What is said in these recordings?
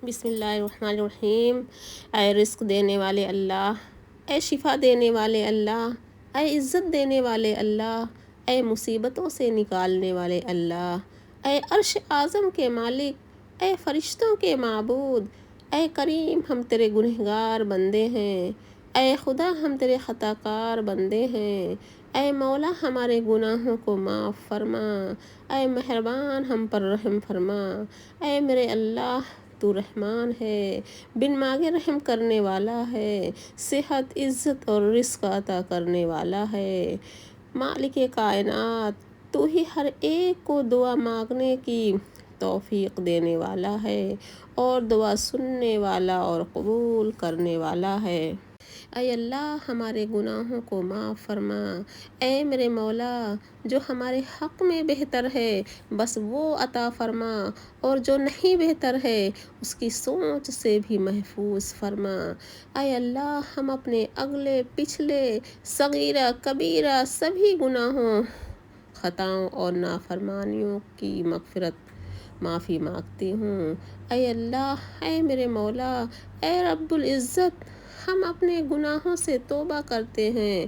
بسم اللہ الرحمن الرحیم۔ اے رزق دینے والے اللہ، اے شفا دینے والے اللہ، اے عزت دینے والے اللہ، اے مصیبتوں سے نکالنے والے اللہ، اے عرش اعظم کے مالک، اے فرشتوں کے معبود، اے کریم ہم تیرے گنہگار بندے ہیں، اے خدا ہم تیرے خطا کار بندے ہیں، اے مولا ہمارے گناہوں کو معاف فرما، اے مہربان ہم پر رحم فرما، اے میرے اللہ تو رحمان ہے، بن مانگے رحم کرنے والا ہے، صحت عزت اور رزق عطا کرنے والا ہے، مالک کائنات تو ہی ہر ایک کو دعا مانگنے کی توفیق دینے والا ہے اور دعا سننے والا اور قبول کرنے والا ہے۔ اے اللہ ہمارے گناہوں کو معاف فرما، اے میرے مولا جو ہمارے حق میں بہتر ہے بس وہ عطا فرما، اور جو نہیں بہتر ہے اس کی سوچ سے بھی محفوظ فرما۔ اے اللہ ہم اپنے اگلے پچھلے صغیرہ کبیرہ سبھی گناہوں، خطاؤں اور نافرمانیوں کی معافی مانگتی ہوں۔ اے اللہ، اے میرے مولا، اے رب العزت، ہم اپنے گناہوں سے توبہ کرتے ہیں،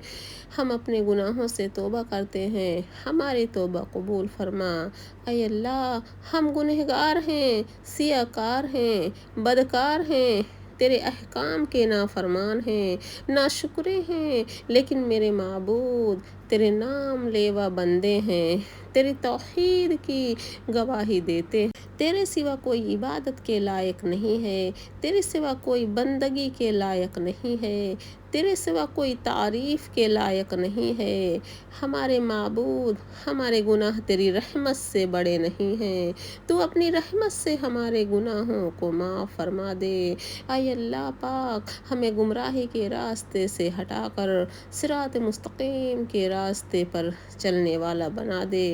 ہم اپنے گناہوں سے توبہ کرتے ہیں، ہماری توبہ قبول فرما۔ اے اللہ ہم گنہگار ہیں، سیاہ کار ہیں، بدکار ہیں، تیرے احکام کے نافرمان ہیں، ناشکرے ہیں، لیکن میرے معبود تیرے نام لیوا بندے ہیں، تیری توحید کی گواہی دیتے ہیں۔ تیرے سوا کوئی عبادت کے لائق نہیں ہے، تیرے سوا کوئی بندگی کے لائق نہیں ہے، تیرے سوا کوئی تعریف کے لائق نہیں ہے۔ ہمارے معبود، ہمارے گناہ تیری رحمت سے بڑے نہیں ہیں، تو اپنی رحمت سے ہمارے گناہوں کو معاف فرما دے۔ اے اللہ پاک ہمیں گمراہی کے راستے سے ہٹا کر صراط مستقیم کے راستے پر چلنے والا بنا دے۔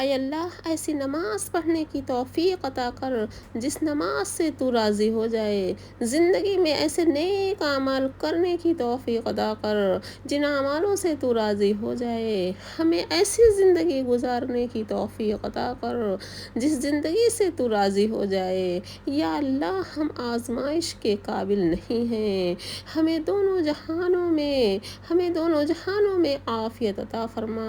اے اللہ ایسی نماز پڑھنے کی توفیق عطا کر جس نماز سے تو راضی ہو جائے، زندگی میں ایسے نیک اعمال کرنے کی توفیق عطا کر جن اعمالوں سے تو راضی ہو جائے، ہمیں ایسی زندگی گزارنے کی توفیق عطا کر جس زندگی سے تو راضی ہو جائے۔ یا اللہ ہم آزمائش کے قابل نہیں ہیں، ہمیں دونوں جہانوں میں عافیت عطا فرما۔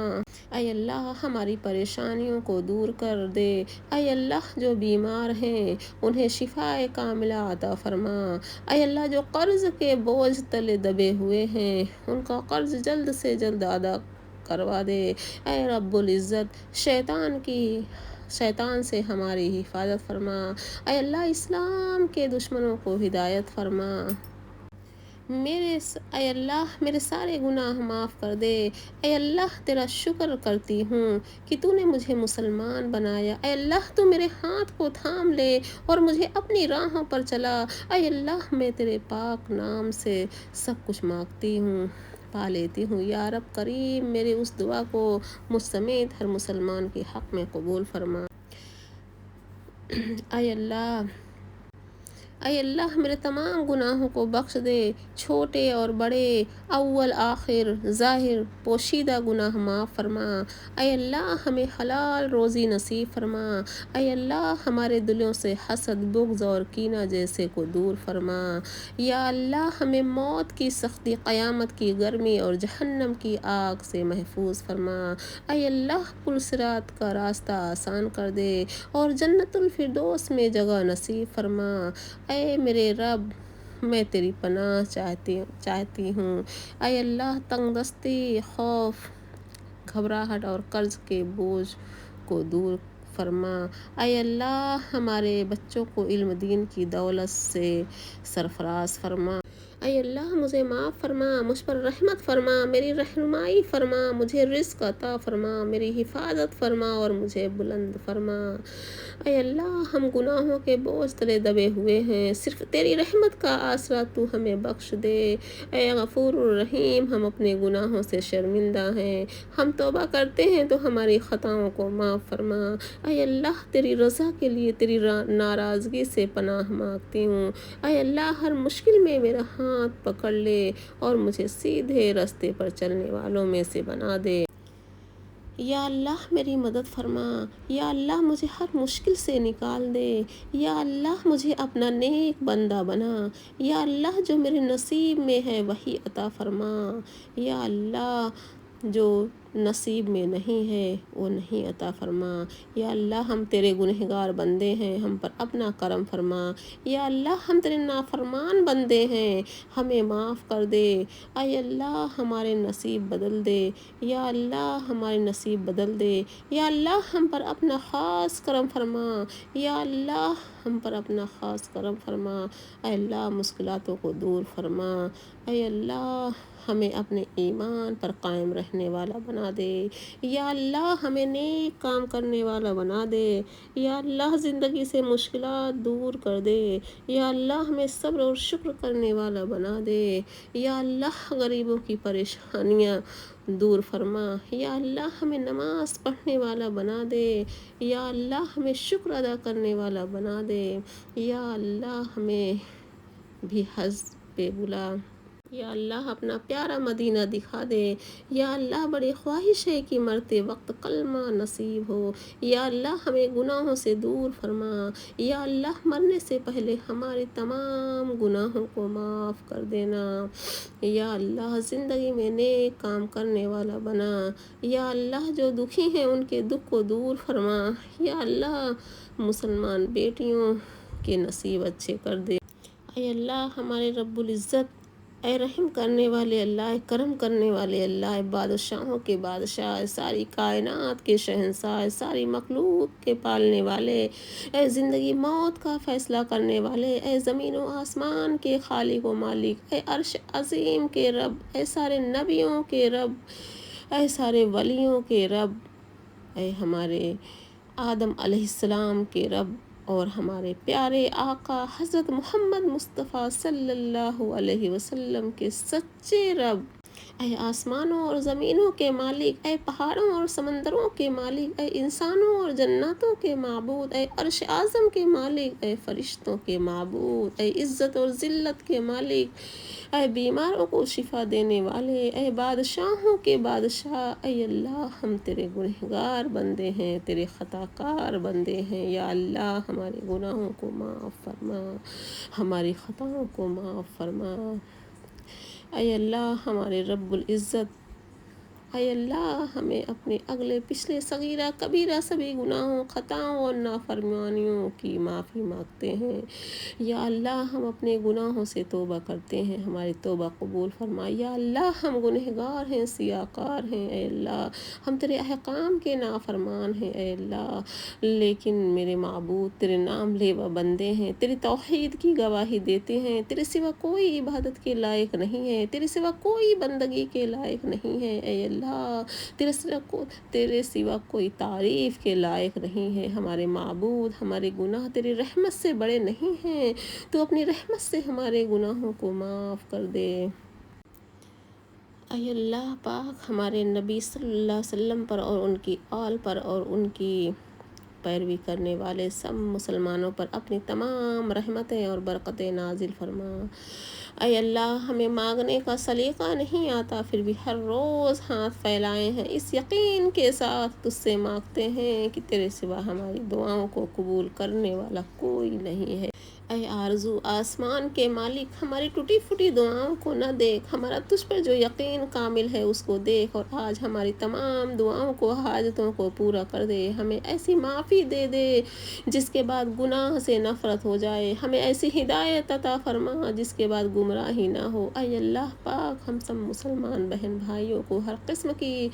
اے اللہ ہماری پریشانیوں کو دور کر دے، اے اللہ جو بیمار ہیں انہیں شفاء کاملہ عطا فرما، اے اللہ جو قرض کے بوجھ تلے دبے ہوئے ہیں ان کا قرض جلد سے جلد ادا کروا دے۔ اے رب العزت شیطان سے ہماری حفاظت فرما، اے اللہ اسلام کے دشمنوں کو ہدایت فرما۔ اے اللہ میرے سارے گناہ معاف کر دے۔ اے اللہ تیرا شکر کرتی ہوں کہ تو نے مجھے مسلمان بنایا۔ اے اللہ تو میرے ہاتھ کو تھام لے اور مجھے اپنی راہوں پر چلا۔ اے اللہ میں تیرے پاک نام سے سب کچھ مانگتی ہوں، پا لیتی ہوں۔ یا رب کریم میری اس دعا کو مجھ سمیت ہر مسلمان کے حق میں قبول فرما۔ اے اللہ میرے تمام گناہوں کو بخش دے، چھوٹے اور بڑے، اول آخر، ظاہر پوشیدہ گناہ معاف فرما۔ اے اللہ ہمیں حلال روزی نصیب فرما۔ اے اللہ ہمارے دلوں سے حسد، بغض اور کینہ جیسے کو دور فرما۔ یا اللہ ہمیں موت کی سختی، قیامت کی گرمی اور جہنم کی آگ سے محفوظ فرما۔ اے اللہ پل صراط کا راستہ آسان کر دے اور جنت الفردوس میں جگہ نصیب فرما۔ اے میرے رب میں تیری پناہ چاہتی ہوں۔ اے اللہ تنگ دستی، خوف، گھبراہٹ اور قرض کے بوجھ کو دور فرما۔ اے اللہ ہمارے بچوں کو علم دین کی دولت سے سرفراز فرما۔ اے اللہ مجھے معاف فرما، مجھ پر رحمت فرما، میری رہنمائی فرما، مجھے رزق عطا فرما، میری حفاظت فرما اور مجھے بلند فرما۔ اے اللہ ہم گناہوں کے بوجھ تلے دبے ہوئے ہیں، صرف تیری رحمت کا آسرا تو ہمیں بخش دے۔ اے غفور الرحیم ہم اپنے گناہوں سے شرمندہ ہیں، ہم توبہ کرتے ہیں تو ہماری خطاؤں کو معاف فرما۔ اے اللہ تیری رضا کے لیے تیری ناراضگی سے پناہ مانگتی ہوں۔ اے اللہ ہر مشکل میں میرا ہاتھ پکڑ لے اور مجھے سیدھے راستے پر چلنے والوں میں سے بنا دے۔ یا اللہ میری مدد فرما، یا اللہ مجھے ہر مشکل سے نکال دے، یا اللہ مجھے اپنا نیک بندہ بنا، یا اللہ جو میرے نصیب میں ہے وہی عطا فرما، یا اللہ جو نصیب میں نہیں ہے وہ نہیں عطا فرما، یا اللہ ہم تیرے گنہگار بندے ہیں، ہم پر اپنا کرم فرما، یا اللہ ہم تیرے نافرمان بندے ہیں، ہمیں معاف کر دے، اے اللہ ہمارے نصیب بدل دے، یا اللہ ہمارے نصیب بدل دے، یا اللہ ہم پر اپنا خاص کرم فرما، یا اللہ ہم پر اپنا خاص کرم فرما، اے اللہ مشکلاتوں کو دور فرما، اے اللہ ہمیں اپنے ایمان پر قائم رہنے والا بنا دے، یا اللہ ہمیں نیک کام کرنے والا بنا دے، یا اللہ زندگی سے مشکلات دور کر دے، یا اللہ ہمیں صبر اور شکر کرنے والا بنا دے، یا اللہ غریبوں کی پریشانیاں دور فرما، یا اللہ ہمیں نماز پڑھنے والا بنا دے، یا اللہ ہمیں شکر ادا کرنے والا بنا دے، یا اللہ ہمیں بھی حج پہ بلا، یا اللہ اپنا پیارا مدینہ دکھا دے، یا اللہ بڑی خواہش ہے کہ مرتے وقت کلمہ نصیب ہو، یا اللہ ہمیں گناہوں سے دور فرما، یا اللہ مرنے سے پہلے ہمارے تمام گناہوں کو معاف کر دینا، یا اللہ زندگی میں نیک کام کرنے والا بنا، یا اللہ جو دکھی ہیں ان کے دکھ کو دور فرما، یا اللہ مسلمان بیٹیوں کے نصیب اچھے کر دے، اے اللہ ہمارے رب العزت، اے رحم کرنے والے اللہ، اے کرم کرنے والے اللہ، اے بادشاہوں کے بادشاہ، اے ساری کائنات کے شہنشاہ، اے ساری مخلوق کے پالنے والے، اے زندگی موت کا فیصلہ کرنے والے، اے زمین و آسمان کے خالق و مالک، اے عرش عظیم کے رب، اے سارے نبیوں کے رب، اے سارے ولیوں کے رب، اے ہمارے آدم علیہ السلام کے رب، اور ہمارے پیارے آقا حضرت محمد مصطفیٰ صلی اللہ علیہ وسلم کے سچے رب، اے آسمانوں اور زمینوں کے مالک، اے پہاڑوں اور سمندروں کے مالک، اے انسانوں اور جناتوں کے معبود، اے عرش اعظم کے مالک، اے فرشتوں کے معبود، اے عزت اور ذلت کے مالک، اے بیماروں کو شفا دینے والے، اے بادشاہوں کے بادشاہ، اے اللہ ہم تیرے گنہگار بندے ہیں، تیرے خطا کار بندے ہیں، یا اللہ ہمارے گناہوں کو معاف فرما، ہماری خطاؤں کو معاف فرما، اے اللہ ہمارے رب العزت، اے اللہ ہمیں اپنے اگلے پچھلے صغیرہ کبیرہ سبھی گناہوں، خطاؤں اور نافرمانیوں کی معافی مانگتے ہیں، یا اللہ ہم اپنے گناہوں سے توبہ کرتے ہیں، ہماری توبہ قبول فرما، یا اللہ ہم گنہگار ہیں، سیاہکار ہیں، اے اللہ ہم تیرے احکام کے نافرمان ہیں، اے اللہ لیکن میرے معبود تیرے نام لیوا بندے ہیں، تیری توحید کی گواہی دیتے ہیں، تیرے سوا کوئی عبادت کے لائق نہیں ہے، تیرے سوا کوئی بندگی کے لائق نہیں ہے، اے اللہ تیرے سوا کوئی تعریف کے لائق نہیں ہے، ہمارے معبود ہمارے گناہ تیری رحمت سے بڑے نہیں ہیں، تو اپنی رحمت سے ہمارے گناہوں کو معاف کر دے، اے اللہ پاک ہمارے نبی صلی اللہ علیہ وسلم پر اور ان کی آل پر اور ان کی پیروی کرنے والے سب مسلمانوں پر اپنی تمام رحمتیں اور برکتیں نازل فرما، اے اللہ ہمیں مانگنے کا سلیقہ نہیں آتا، پھر بھی ہر روز ہاتھ پھیلائے ہیں، اس یقین کے ساتھ تجھ سے مانگتے ہیں کہ تیرے سوا ہماری دعاؤں کو قبول کرنے والا کوئی نہیں ہے، اے آرزو آسمان کے مالک ہماری ٹوٹی پھوٹی دعاؤں کو نہ دیکھ، ہمارا تجھ پر جو یقین کامل ہے اس کو دیکھ، اور آج ہماری تمام دعاؤں کو، حاجتوں کو پورا کر دے، ہمیں ایسی معافی دے دے جس کے بعد گناہ سے نفرت ہو جائے، ہمیں ایسی ہدایت عطا فرما جس کے بعد گمراہی نہ ہو، اے اللہ پاک ہم سب مسلمان بہن بھائیوں کو ہر قسم کی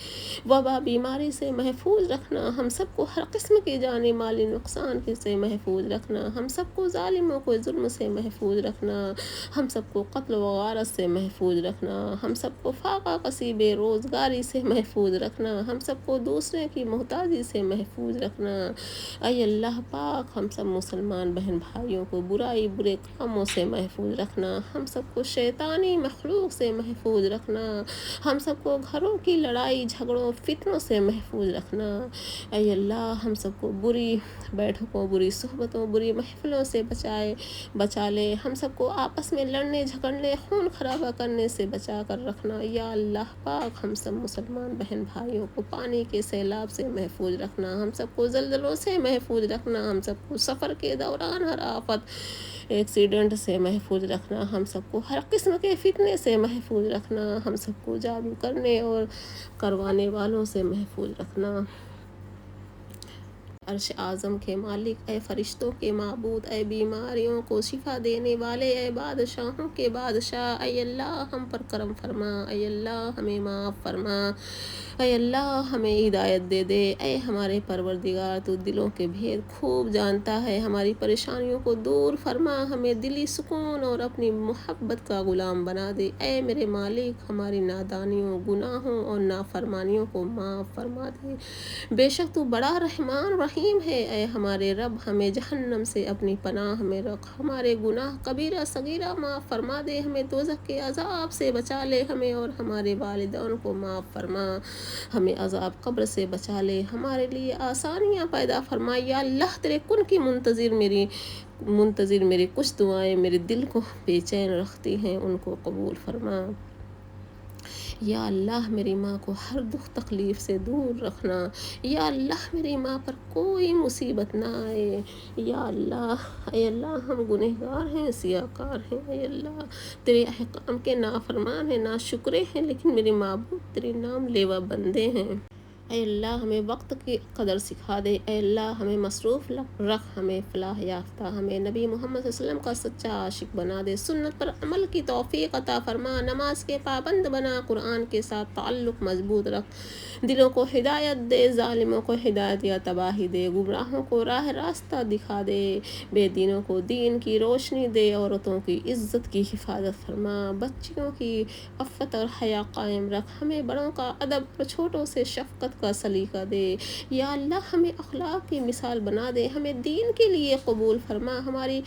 وبا بیماری سے محفوظ رکھنا، ہم سب کو ہر قسم کی جانی مالی نقصان سے محفوظ رکھنا، ہم سب کو ظالموں کو ظلم سے محفوظ رکھنا، ہم سب کو قتل و غارت سے محفوظ رکھنا، ہم سب کو فاقہ کسی بے روزگاری سے محفوظ رکھنا، ہم سب کو دوسرے کی محتاجی سے محفوظ رکھنا، اے اللہ پاک ہم سب مسلمان بہن بھائیوں کو برائی برے کاموں سے محفوظ رکھنا، ہم سب کو شیطانی مخلوق سے محفوظ رکھنا، ہم سب کو گھروں کی لڑائی جھگڑوں فتنوں سے محفوظ رکھنا، اے اللہ ہم سب کو بری بیٹھکوں، بری صحبتوں، بری محفلوں سے بچائے، بچا لے، ہم سب کو آپس میں لڑنے جھگڑنے خون خرابہ کرنے سے بچا کر رکھنا۔ یا اللہ پاک ہم سب مسلمان بہن بھائیوں کو پانی کے سیلاب سے محفوظ رکھنا، ہم سب کو زلزلوں سے محفوظ رکھنا، ہم سب کو سفر کے دوران ہر آفت ایکسیڈنٹ سے محفوظ رکھنا، ہم سب کو ہر قسم کے فتنے سے محفوظ رکھنا، ہم سب کو جادو کرنے اور کروانے والوں سے محفوظ رکھنا۔ عرش اعظم کے مالک، اے فرشتوں کے معبود، اے بیماریوں کو شفا دینے والے، اے بادشاہوں کے بادشاہ، اے اللہ ہم پر کرم فرما، اے اللہ ہمیں معاف فرما، اے اللہ ہمیں ہدایت دے دے۔ اے ہمارے پروردگار، تو دلوں کے بھید خوب جانتا ہے، ہماری پریشانیوں کو دور فرما، ہمیں دلی سکون اور اپنی محبت کا غلام بنا دے۔ اے میرے مالک، ہماری نادانیوں، گناہوں اور نافرمانیوں کو معاف فرما دے، بے شک تو بڑا رحمان رحیم ہے۔ اے ہمارے رب، ہمیں جہنم سے اپنی پناہ میں رکھ، ہمارے گناہ کبیرہ صغیرہ معاف فرما دے، ہمیں دوزخ کے عذاب سے بچا لے، ہمیں اور ہمارے والدین کو معاف فرما، ہمیں عذاب قبر سے بچا لے، ہمارے لیے آسانیاں پیدا فرما۔ یا اللہ تیرے کن کی منتظر میری کچھ دعائیں میرے دل کو بے چین رکھتی ہیں، ان کو قبول فرما۔ یا اللہ میری ماں کو ہر دکھ تکلیف سے دور رکھنا، یا اللہ میری ماں پر کوئی مصیبت نہ آئے، یا اللہ اے اللہ ہم گنہگار ہیں، سیاہکار ہیں، اے اللہ تیرے احکام کے نافرمان ہیں، ناشکرے ہیں، لیکن میرے معبود تیرے نام لیوا بندے ہیں۔ اے اللہ ہمیں وقت کی قدر سکھا دے، اے اللہ ہمیں مصروف رکھ، ہمیں فلاح یافتہ، ہمیں نبی محمد صلی اللہ علیہ وسلم کا سچا عاشق بنا دے، سنت پر عمل کی توفیق عطا فرما، نماز کے پابند بنا، قرآن کے ساتھ تعلق مضبوط رکھ، دلوں کو ہدایت دے، ظالموں کو ہدایت یا تباہی دے، گمراہوں کو راہ راستہ دکھا دے، بے دینوں کو دین کی روشنی دے، عورتوں کی عزت کی حفاظت فرما، بچیوں کی عفت اور حیا قائم رکھ، ہمیں بڑوں کا ادب اور چھوٹوں سے شفقت کا سلیقہ دے، یا اللہ ہمیں اخلاق کی مثال بنا دے، ہمیں دین کے لیے قبول فرما، ہماری